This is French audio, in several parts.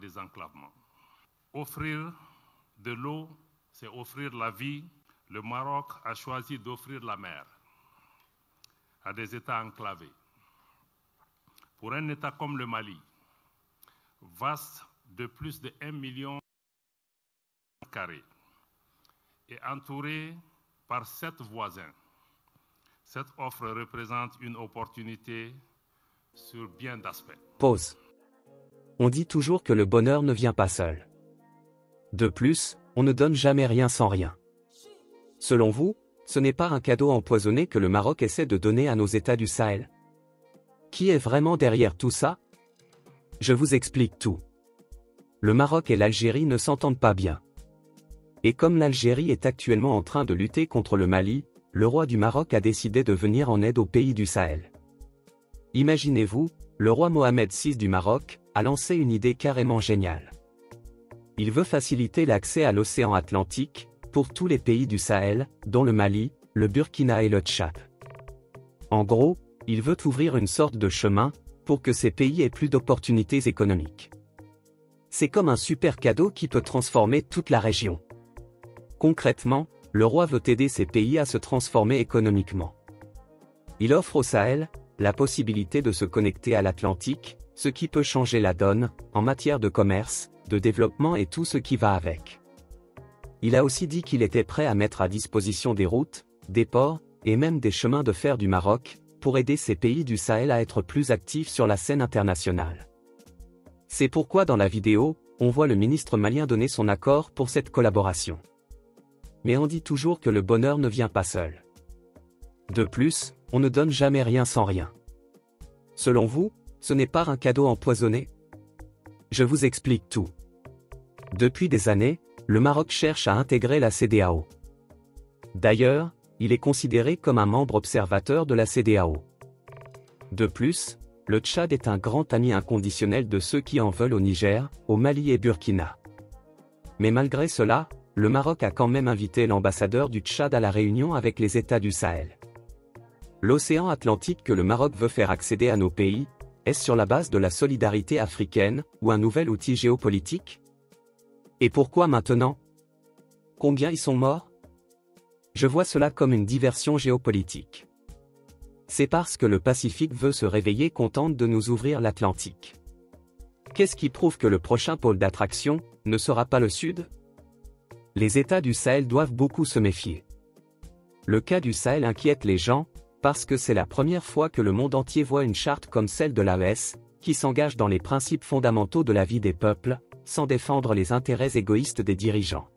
désenclavement. Offrir de l'eau, c'est offrir la vie. Le Maroc a choisi d'offrir la mer à des États enclavés. Pour un État comme le Mali, vaste de plus de 1 million de carrés et entouré par 7 voisins, cette offre représente une opportunité sur bien d'aspects. Pause. On dit toujours que le bonheur ne vient pas seul. De plus, on ne donne jamais rien sans rien. Selon vous, ce n'est pas un cadeau empoisonné que le Maroc essaie de donner à nos États du Sahel? Qui est vraiment derrière tout ça? Je vous explique tout. Le Maroc et l'Algérie ne s'entendent pas bien. Et comme l'Algérie est actuellement en train de lutter contre le Mali, le roi du Maroc a décidé de venir en aide aux pays du Sahel. Imaginez-vous, le roi Mohamed VI du Maroc a lancé une idée carrément géniale. Il veut faciliter l'accès à l'océan Atlantique pour tous les pays du Sahel, dont le Mali, le Burkina et le Tchad. En gros, il veut ouvrir une sorte de chemin pour que ces pays aient plus d'opportunités économiques. C'est comme un super cadeau qui peut transformer toute la région. Concrètement, le roi veut aider ces pays à se transformer économiquement. Il offre au Sahel la possibilité de se connecter à l'Atlantique, ce qui peut changer la donne en matière de commerce, de développement et tout ce qui va avec. Il a aussi dit qu'il était prêt à mettre à disposition des routes, des ports et même des chemins de fer du Maroc pour aider ces pays du Sahel à être plus actifs sur la scène internationale. C'est pourquoi dans la vidéo, on voit le ministre malien donner son accord pour cette collaboration. Mais on dit toujours que le bonheur ne vient pas seul. De plus, on ne donne jamais rien sans rien. Selon vous, ce n'est pas un cadeau empoisonné? Je vous explique tout. Depuis des années, le Maroc cherche à intégrer la CEDEAO. D'ailleurs, il est considéré comme un membre observateur de la CEDEAO. De plus, le Tchad est un grand ami inconditionnel de ceux qui en veulent au Niger, au Mali et Burkina. Mais malgré cela, le Maroc a quand même invité l'ambassadeur du Tchad à la réunion avec les États du Sahel. L'océan Atlantique que le Maroc veut faire accéder à nos pays, est-ce sur la base de la solidarité africaine ou un nouvel outil géopolitique? Et pourquoi maintenant? Combien y sont morts? Je vois cela comme une diversion géopolitique. C'est parce que le Pacifique veut se réveiller qu'on tente de nous ouvrir l'Atlantique. Qu'est-ce qui prouve que le prochain pôle d'attraction ne sera pas le Sud? Les États du Sahel doivent beaucoup se méfier. Le cas du Sahel inquiète les gens, parce que c'est la première fois que le monde entier voit une charte comme celle de l'AES, qui s'engage dans les principes fondamentaux de la vie des peuples, sans défendre les intérêts égoïstes des dirigeants.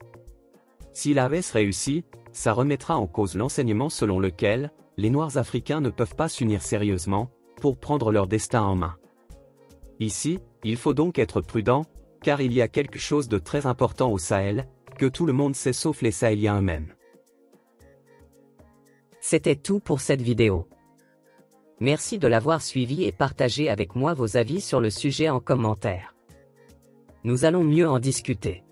Si l'AES réussit, ça remettra en cause l'enseignement selon lequel les Noirs africains ne peuvent pas s'unir sérieusement pour prendre leur destin en main. Ici, il faut donc être prudent, car il y a quelque chose de très important au Sahel, que tout le monde sait sauf les Sahéliens eux-mêmes. C'était tout pour cette vidéo. Merci de l'avoir suivi et partagez avec moi vos avis sur le sujet en commentaire. Nous allons mieux en discuter.